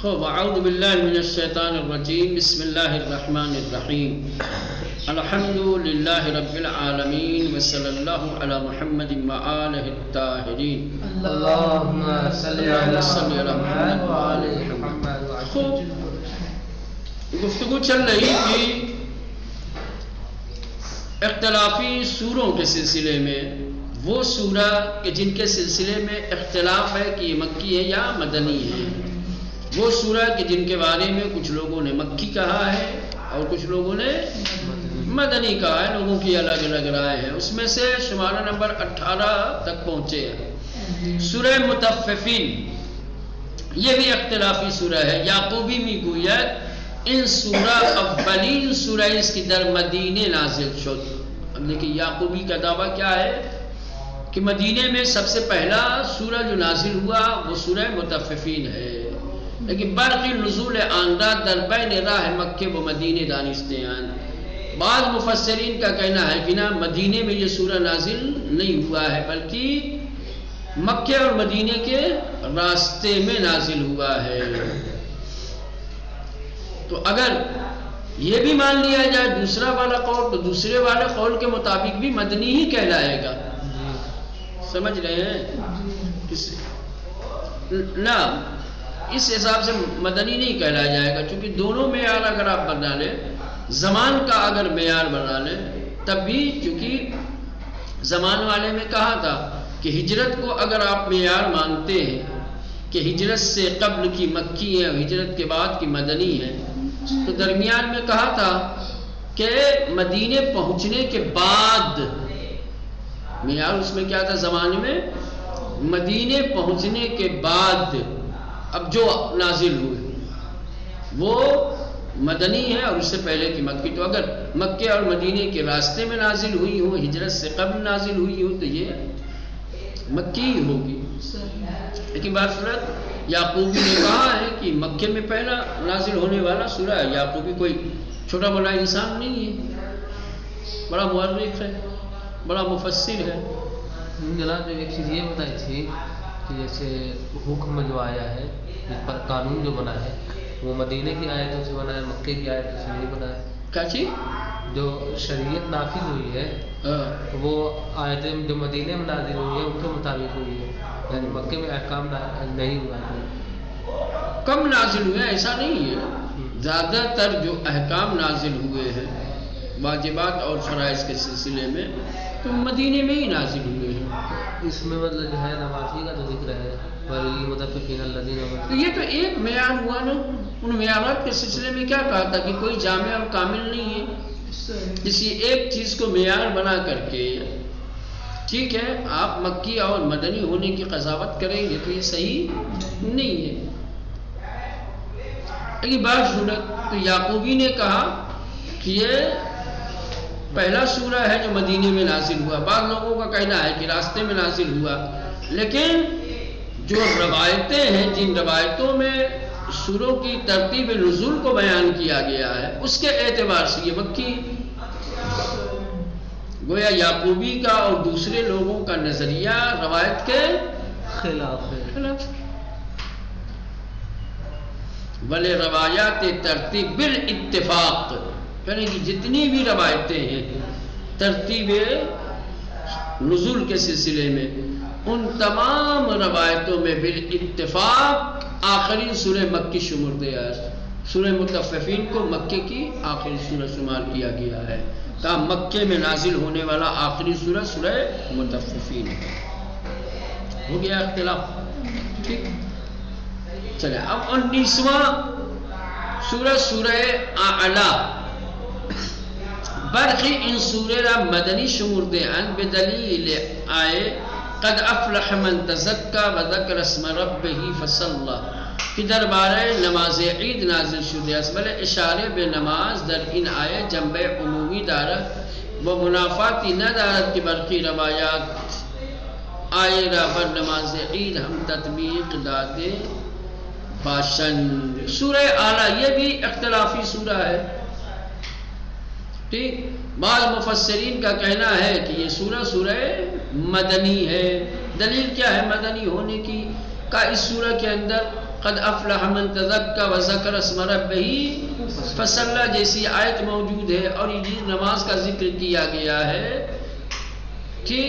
خوب اعوذ باللہ من الشیطان الرجیم بسم اللہ الرحمن الرحیم الحمد للہ رب العالمین وصلی اللہ علی محمد وآلہ الطاہرین اللہم صلی علی محمد وآلہ محمد. خوب گفتگو چل رہی تھی اختلافی سوروں کے سلسلے میں، وہ سورہ کہ جن کے سلسلے میں اختلاف ہے کہ یہ مکی ہے یا مدنی ہے، وہ سورہ کہ جن کے بارے میں کچھ لوگوں نے مکی کہا ہے اور کچھ لوگوں نے مدنی کہا ہے. لوگوں کی الگ الگ رائے ہے. اس میں سے شمارہ نمبر 18 تک پہنچے ہیں. سورہ مطففین یہ بھی اختلافی سورہ ہے. یعقوبی میگوید این سورہ اولین سورہ اس کی در مدینه نازل شد. اب دیکھیں یعقوبی کا دعویٰ کیا ہے کہ مدینے میں سب سے پہلا سورہ جو نازل ہوا وہ سورہ مطففین ہے، لیکن برقی نزول آندہ در بین راہ مکہ و مدینے دانستے ہیں. بعض مفسرین کا کہنا ہے کہ نہ، مدینے میں یہ سورہ نازل نہیں ہوا ہے بلکہ مکہ اور مدینے کے راستے میں نازل ہوا ہے. تو اگر یہ بھی مان لیا جائے دوسرا والا قول، تو دوسرے والے قول کے مطابق بھی مدنی ہی کہلائے گا. سمجھ رہے ہیں؟ نہ، اس حساب سے مدنی نہیں کہلایا جائے گا، چونکہ دونوں معیار اگر آپ بنا لیں، زمان کا اگر معیار بنا لیں تب بھی، چونکہ زمان والے میں کہا تھا کہ ہجرت کو اگر آپ معیار مانتے ہیں کہ ہجرت سے قبل کی مکی ہے اور ہجرت کے بعد کی مدنی ہے، تو درمیان میں کہا تھا کہ مدینے پہنچنے کے بعد معیار اس میں کیا تھا زمانے میں، مدینے پہنچنے کے بعد اب جو نازل ہوئے وہ مدنی ہے اور اس سے پہلے کی مکی. تو اگر مکے اور مدینے کے راستے میں نازل ہوئی ہو، ہجرت سے قبل نازل ہوئی ہو، تو یہ مکی ہی ہوگی. لیکن بات صورت یعقوبی نے کہا ہے کہ مکے میں پہلا نازل ہونے والا سورہ ہے. یعقوبی کوئی چھوٹا بڑا انسان نہیں ہے، بڑا مورخ ہے، بڑا مفسر ہے. جناب ایک چیز یہ بتائی تھی کہ جیسے حکم جو آیا ہے، جس پر قانون جو بنا ہے، وہ مدینے کی آیتوں سے بنا ہے، مکے کی آیتوں سے نہیں بنا ہے. کیا چیز؟ جو شریعت نافذ ہوئی ہے وہ آیتیں جو مدینے میں نازل ہوئی ہیں ان کے مطابق ہوئی ہے، یعنی مکے میں احکام نہیں ہوا ہے. کم نازل ہوئے ہیں ایسا نہیں ہے، زیادہ تر جو احکام نازل ہوئے ہیں واجبات اور فرائض کے سلسلے میں تو مدینے میں ہی نازل ہوئے ہیں. اس میں مطلب جو ہے نمازی کا جو ذکر ہے، تو یہ تو ایک معیار ہوا نا. ان معیارات کے سلسلے میں کیا کہا تھا کہ کوئی جامع اور کامل نہیں ہے، کسی ایک چیز کو معیار بنا کر کے ٹھیک ہے آپ مکی اور مدنی ہونے کی قضاوت کریں گے تو یہ صحیح نہیں ہے. لیکن بات صورت تو یعقوبی نے کہا کہ یہ پہلا سورہ ہے جو مدینے میں نازل ہوا. بعض لوگوں کا کہنا ہے کہ راستے میں نازل ہوا، لیکن جو روایتیں ہیں، جن روایتوں میں سوروں کی ترتیب نزول کو بیان کیا گیا ہے، اس کے اعتبار سے یہ مکی. گویا یعقوبی کا اور دوسرے لوگوں کا نظریہ روایت کے خلاف ہے. بلے روایات ترتیب بالاتفاق، یعنی کہ جتنی بھی روایتیں ہیں ترتیب نزول کے سلسلے میں، ان تمام روایتوں میں بالاتفاق آخری سورہ مکی شمار دیا ہے. سورہ مطففین کو مکے کی آخری سورہ شمار کیا گیا ہے، تا مکے میں نازل ہونے والا آخری سورہ سورہ مطففین ہے. ہو گیا اختلاف؟ ٹھیک، چلے اب 19واں سورہ سورہ اعلیٰ. برخی ان سورہ را مدنی شمار دیان بدلیل آئے قد افلح من تزکا و ذکر اسم ربہ فصلی کہ دربارہ نماز عید نازل شدہ اس بلے اشارے بے نماز در ان آئے جنبہ عمومی دارت و منافاتی نہ دارت کی برقی روایات آئے را بر نماز عید ہم تطبیق داتے باشن. سورہ اعلیٰ یہ بھی اختلافی سورہ ہے. ٹھیک، بعض مفسرین کا کہنا ہے کہ یہ سورہ سورہ مدنی ہے. دلیل کیا ہے مدنی ہونے کی؟ کا اس سورہ کے اندر قد افلح من تزکا وذکر اسم ربہ فصلی جیسی آیت موجود ہے، اور یہ نماز کا ذکر کیا گیا ہے کہ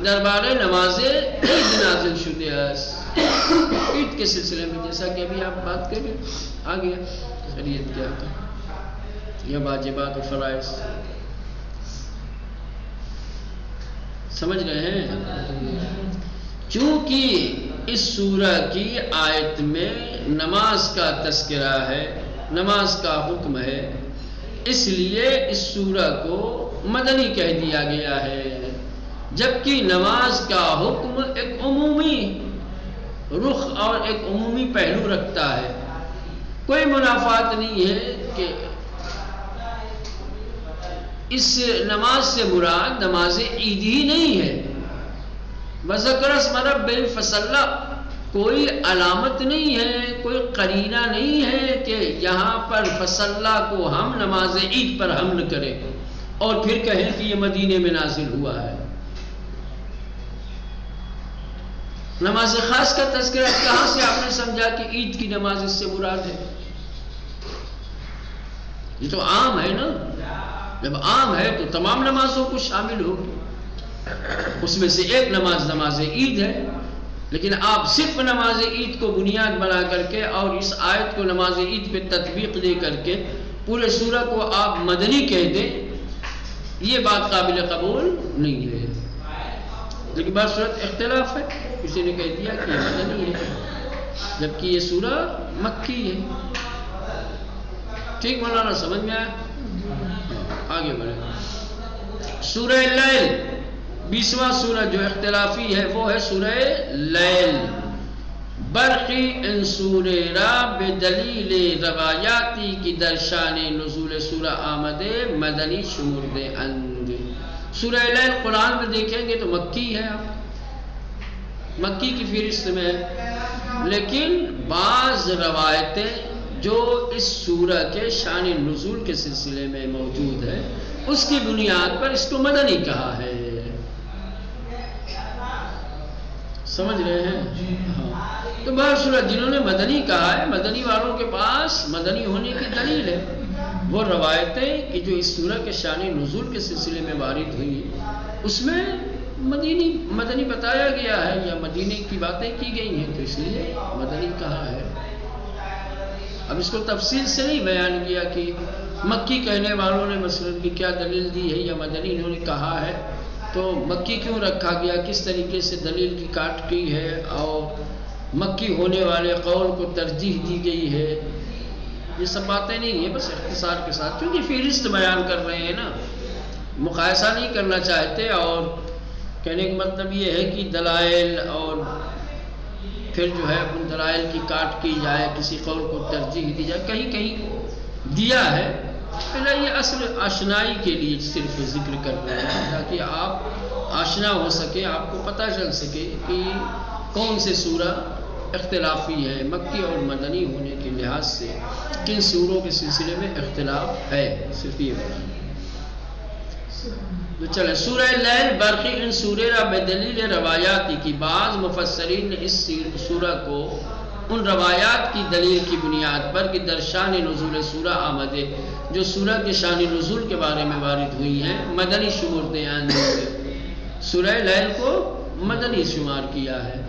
دربار نماز عید نازل شدہ است، عید کے سلسلے میں، جیسا کہ ابھی آپ بات کریں آ گیا شریعت کیا تھا یا واجبات و فرائض، سمجھ رہے ہیں؟ چونکہ اس سورہ کی آیت میں نماز کا تذکرہ ہے، نماز کا حکم ہے، اس لیے اس سورہ کو مدنی کہہ دیا گیا ہے، جبکہ نماز کا حکم ایک عمومی رخ اور ایک عمومی پہلو رکھتا ہے۔ کوئی منافات نہیں ہے کہ اس نماز سے مراد نماز عید ہی نہیں ہے، وذکر اسم ربہ فصلی کوئی علامت نہیں ہے، کوئی قرینہ نہیں ہے کہ یہاں پر فصلی کو ہم نماز عید پر حمل کریں اور پھر کہیں کہ یہ مدینے میں نازل ہوا ہے۔ نماز خاص کا تذکرہ کہاں سے آپ نے سمجھا کہ عید کی نماز اس سے مراد ہے؟ یہ تو عام ہے نا، جب عام ہے تو تمام نمازوں کو شامل ہوگی، اس میں سے ایک نماز نماز عید ہے، لیکن آپ صرف نماز عید کو بنیاد بنا کر کے اور اس آیت کو نماز عید پہ تطبیق دے کر کے پورے سورہ کو آپ مدنی کہہ دیں، یہ بات قابل قبول نہیں ہے۔ لیکن بات صورت اختلاف ہے، کسی نے کہہ دیا کہ یہ مدنی ہے جبکہ یہ سورہ مکی ہے۔ ٹھیک مولانا، سمجھ میں آیا؟ آگے بڑھے۔ سورہ لیل 20واں سورہ جو اختلافی ہے وہ ہے سورہ لیل۔ برقی ان سورہ را بدلیل روایاتی کی درشان نزول سورہ آمد مدنی شمرد اند۔ سورہ لیل قرآن میں دیکھیں گے تو مکی ہے، مکی کی فہرست میں ہے، لیکن بعض روایتیں جو اس سورہ کے شان نزول کے سلسلے میں موجود ہے اس کی بنیاد پر اس کو مدنی کہا ہے۔ سمجھ رہے ہیں؟ ہاں۔ تو بعض صورت جنہوں نے مدنی کہا ہے، مدنی والوں کے پاس مدنی ہونے کی دلیل ہے، وہ روایتیں کہ جو اس سورہ کے شان نزول کے سلسلے میں وارد ہوئی اس میں مدنی بتایا گیا ہے یا مدینے کی باتیں کی گئی ہیں، تو اس لیے مدنی کہا ہے۔ اب اس کو تفصیل سے نہیں بیان کیا کہ مکی کہنے والوں نے مثلا کی کیا دلیل دی ہے یا مدنی انہوں نے کہا ہے تو مکی کیوں رکھا گیا، کس طریقے سے دلیل کی کاٹ کی ہے اور مکی ہونے والے قول کو ترجیح دی گئی ہے، یہ سب باتیں نہیں ہیں، بس اختصار کے ساتھ کیونکہ فہرست بیان کر رہے ہیں نا، مقایسہ نہیں کرنا چاہتے، اور کہنے کا مطلب یہ ہے کہ دلائل اور پھر جو ہے ان دلائل کی کاٹ کی جائے، کسی قول کو ترجیح دی جائے، کہیں کہیں دیا ہے، پہلے یہ اصل آشنائی کے لیے صرف ذکر کر رہے ہیں تاکہ آپ آشنا ہو سکے، آپ کو پتہ چل سکے کہ کون سے سورہ اختلافی ہے، مکی اور مدنی ہونے کے لحاظ سے کن سوروں کے سلسلے میں اختلاف ہے، صرف یہ بتا۔ تو چلے سورہ لیل برقی ان سورہ را بدلیل روایاتی کی، بعض مفسرین نے اس سورہ کو ان روایات کی دلیل کی بنیاد پر کہ درشان نزول سورہ آمدے جو سورہ کے شان نزول کے بارے میں وارد ہوئی ہیں مدنی شمار دیان سورہ لیل کو مدنی شمار کیا ہے۔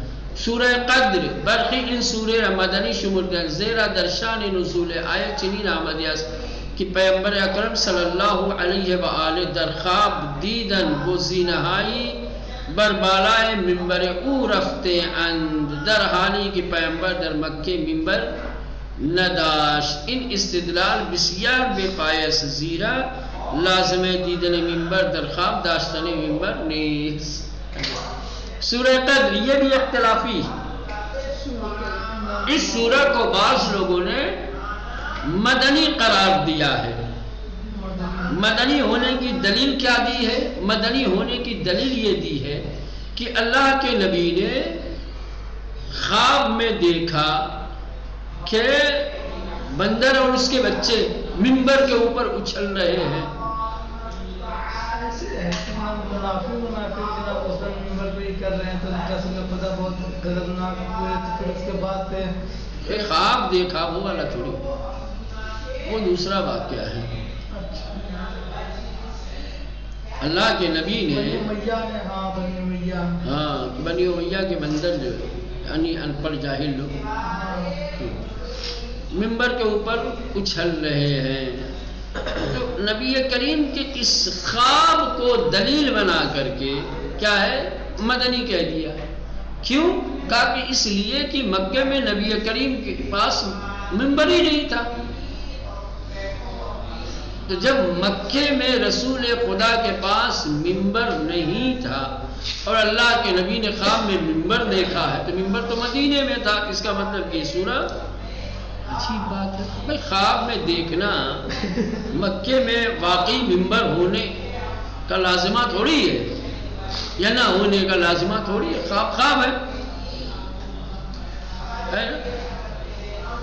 سورہ قدر برقی ان سورہ مدنی شمار دیان زیرہ درشان نزول آیت چنین آمدیاز کہ پیغمبر اکرم صلی اللہ علیہ وآلہ در خواب دیدن وہ زینہائی بر بالائے ممبر او رفتے اند، در حالی کہ پیغمبر در مکہ ممبر نداشت۔ ان استدلال بسیار بے پایس، زیرا لازم دیدن ممبر در خواب داشتن ممبر نیست۔ سورہ قدر یہ بھی اختلافی، اس سورہ کو بعض لوگوں نے مدنی قرار دیا ہے۔ مدنی ہونے کی دلیل کیا دی ہے؟ مدنی ہونے کی دلیل یہ دی ہے کہ اللہ کے نبی نے خواب میں دیکھا کہ بندر اور اس کے بچے منبر کے اوپر اچھل رہے ہیں۔ خواب دیکھا وہ والا تھوڑی، وہ دوسرا واقعہ ہے. اللہ کے نبی نے بنی امیہ کے بندر جو یعنی ان پڑھ جاہل لوگ منبر کے اوپر اچھل رہے ہیں، تو نبی کریم کے اس خواب کو دلیل بنا کر کے کیا ہے مدنی کہہ دیا. کیوں؟ کہا کہ اس لیے کہ مکے میں نبی کریم کے پاس منبر ہی نہیں تھا. تو جب مکے میں رسول خدا کے پاس منبر نہیں تھا اور اللہ کے نبی نے خواب میں منبر دیکھا ہے، تو منبر تو مدینے میں تھا. اس کا مطلب کہ سورہ اچھی بات ہے بھائی، خواب میں دیکھنا مکے میں واقعی منبر ہونے کا لازمہ تھوڑی ہے یا نہ ہونے کا لازمہ تھوڑی ہے. خواب خواب ہے.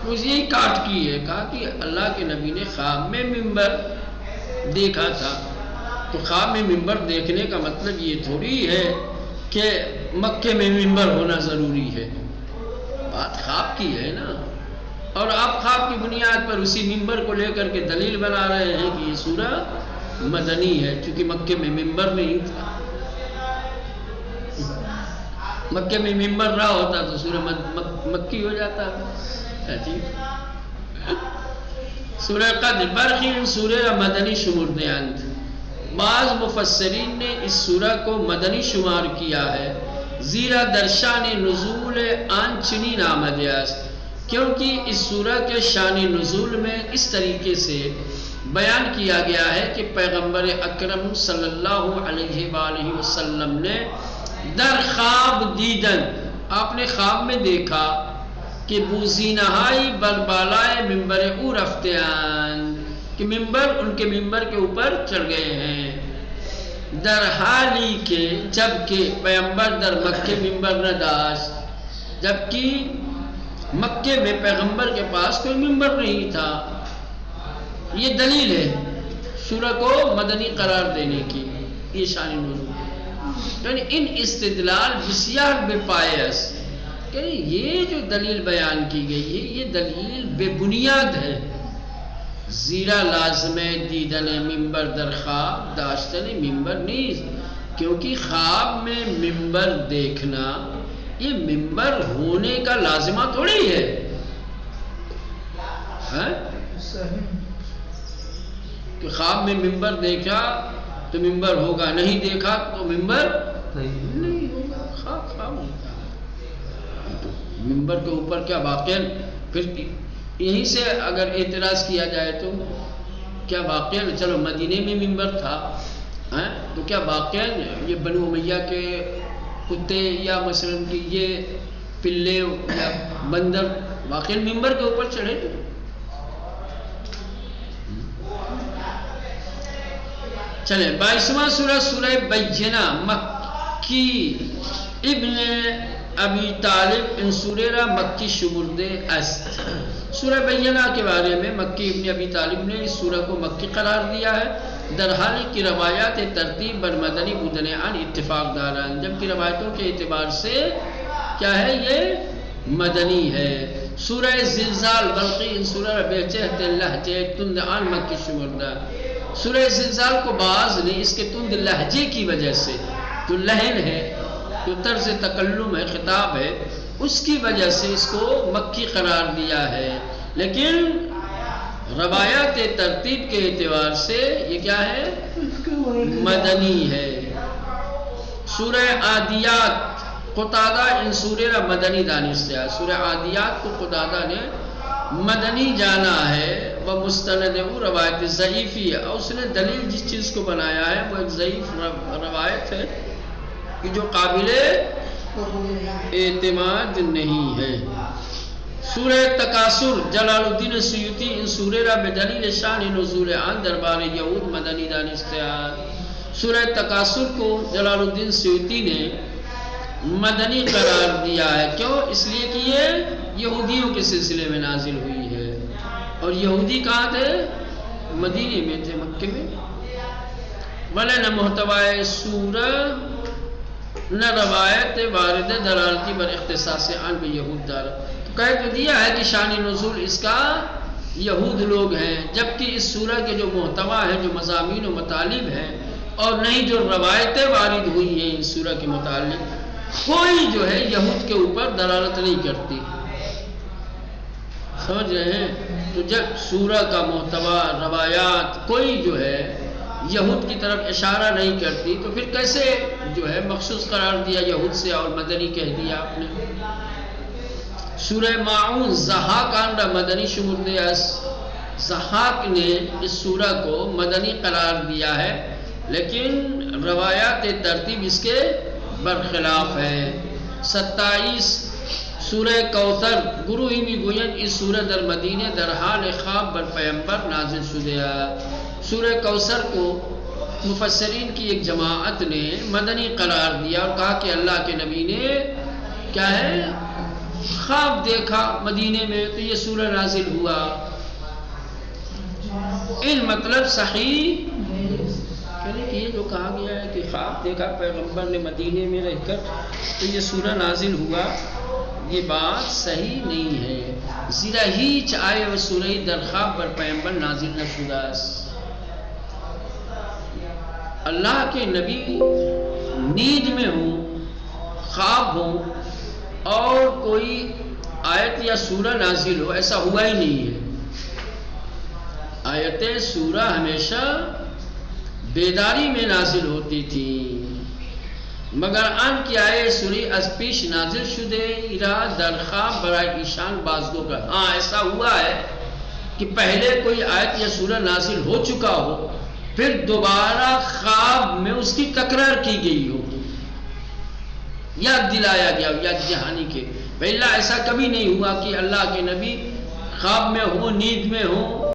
اس یہی کاٹ کی ہے، کہا کہ اللہ کے نبی نے خواب میں منبر دیکھا تھا، تو خواب میں منبر دیکھنے کا مطلب یہ تھوڑی ہے کہ مکے میں منبر ہونا ضروری ہے. بات خواب کی ہے نا، اور آپ خواب کی بنیاد پر اسی منبر کو لے کر کے دلیل بنا رہے ہیں کہ یہ سورہ مدنی ہے چونکہ مکے میں منبر نہیں تھا. مکے میں ممبر رہا ہوتا تو سورہ مکی ہو جاتا تھا. سورہ قدر برخی سورہ مدنی شمار دیاند. بعض مفسرین نے اس سورہ کو مدنی شمار کیا ہے زیرا در شان نزول آن چنین آمده است، کیونکہ اس سورہ کے شان نزول میں اس طریقے سے بیان کیا گیا ہے کہ پیغمبر اکرم صلی اللہ علیہ وآلہ وسلم نے در خواب دیدن، آپ نے خواب میں دیکھا کہ بوزینہائی بربالائے ممبر او رفتیان، کہ ممبر ان کے ممبر کے اوپر چڑھ گئے ہیں. در حالی کے جبکہ پیغمبر در مکے ممبر نہ داشت، جبکہ مکے میں پیغمبر کے پاس کوئی ممبر نہیں تھا. یہ دلیل ہے سورہ کو مدنی قرار دینے کی. یہ شان نزول یعنی ان استدلال بسیار بے پایس، یعنی یہ جو دلیل بیان کی گئی ہے یہ دلیل بے بنیاد ہے. زیرا لازم دیدن ممبر در خواب داشتن ممبر نہیں، کیونکہ خواب میں ممبر دیکھنا یہ ممبر ہونے کا لازمہ تھوڑی ہے. کہ خواب میں ممبر دیکھا تو ممبر ہوگا، نہیں دیکھا تو ممبر نہیں ہوگا. خواب ہوتا ہے. ممبر کے اوپر کیا واقعا پھر یہیں سے اگر اعتراض کیا جائے تو کیا واقعا چلو مدینے میں ممبر تھا تو کیا واقعا یہ بنو امیہ کے کتے یا مثلا کہ یہ پلے یا بندر واقعا ممبر کے اوپر چڑھے تھے؟ چلیں 22واں سورہ سورہ بینہ مکی ابن ابی طالب ان سورہ مکی شمرده است. سورہ بینہ کے بارے میں مکی ابن ابی طالب نے اس سورہ کو مکی قرار دیا ہے، در حالی کی روایات ترتیب بر مدنی بودن عن اتفاق داران، جبکہ روایتوں کے اعتبار سے کیا ہے یہ مدنی ہے. سورہ زلزال بلقی ان سورہ بچہت لہجے تند عن مکی شمرده. سورہ زلزال کو بعض نے اس کے تند لہجے کی وجہ سے، جو لہن ہے جو طرز تکلم ہے خطاب ہے، اس کی وجہ سے اس کو مکی قرار دیا ہے. لیکن روایات ترتیب کے اعتبار سے یہ کیا ہے مدنی ہے. سورہ عادیات قتادہ ان سورہ مدنی دانستہ ہے. سورہ عادیات کو قتادہ نے مدنی جانا ہے، وہ مستند وہ روایت ضعیفی ہے، اور اس نے دلیل جس چیز کو بنایا ہے وہ ایک ضعیف روایت ہے کہ جو قابل اعتماد نہیں ہے. سورہ تکاثر جلال الدین سیوطی ان سورہ را بدلیل شان نزول عن دربار یہود مدنی دانستہ. سورہ تکاثر کو جلال الدین سیوطی نے مدنی قرار دیا ہے. کیوں؟ اس لیے کہ یہ یہودیوں کے سلسلے میں نازل ہوئی ہے، اور یہودی کہاں تھے؟ مدینے میں تھے، مکے میں. ولی نہ محتوائے سورہ نہ روایت وارد دلالتی بر اختصاص عن یہود دار. کہہ تو دیا ہے کہ شان نزول اس کا یہود لوگ ہیں، جبکہ اس سورہ کے جو محتوا ہے، جو مضامین و مطالب ہیں، اور نہیں جو روایتیں وارد ہوئی ہیں اس سورہ کے متعلق، کوئی جو ہے یہود کے اوپر دلالت نہیں کرتی. سمجھ رہے ہیں؟ تو جب سورہ کا محتوا، روایات کوئی جو ہے یہود کی طرف اشارہ نہیں کرتی، تو پھر کیسے جو ہے مخصوص قرار دیا یہود سے اور مدنی کہہ دیا آپ نے؟ سورہ ماعون ضحاک آنڈا مدنی شمول دیا. ضحاک نے اس سورہ کو مدنی قرار دیا ہے، لیکن روایات ترتیب اس کے برخلاف ہے. 27 سورہ کوثر گرو ہی می گوین اس سورہ در مدینہ در حال خواب بر پیمبر نازل شدہ. سورہ کوثر کو مفسرین کی ایک جماعت نے مدنی قرار دیا اور کہا کہ اللہ کے نبی نے کیا ہے خواب دیکھا مدینے میں تو یہ سورہ نازل ہوا. ان مطلب صحیح کہ یہ جو کہا گیا ہے کہ خواب دیکھا پیغمبر نے مدینے میں رہ کر تو یہ سورہ نازل ہوا، یہ بات صحیح نہیں ہے. زیرا ہیچ آئے و سورہ در خواب بر پیغمبر نازل نہ شدہ. اللہ کے نبی نیند میں ہوں، خواب ہوں اور کوئی آیت یا سورہ نازل ہو، ایسا ہوا ہی نہیں ہے. آیتیں سورہ ہمیشہ بیداری میں نازل ہوتی تھی، مگر ان کی آئے سوری از پیش نازل شدے ایرا در خواب برائے ایشان بازگو کا. ہاں ایسا ہوا ہے کہ پہلے کوئی آیت یا سورہ نازل ہو چکا ہو، پھر دوبارہ خواب میں اس کی تکرار کی گئی ہو، یاد دلایا گیا ہو، یاد دہانی کے. پہلا ایسا کبھی نہیں ہوا کہ اللہ کے نبی خواب میں ہوں، نیند میں ہوں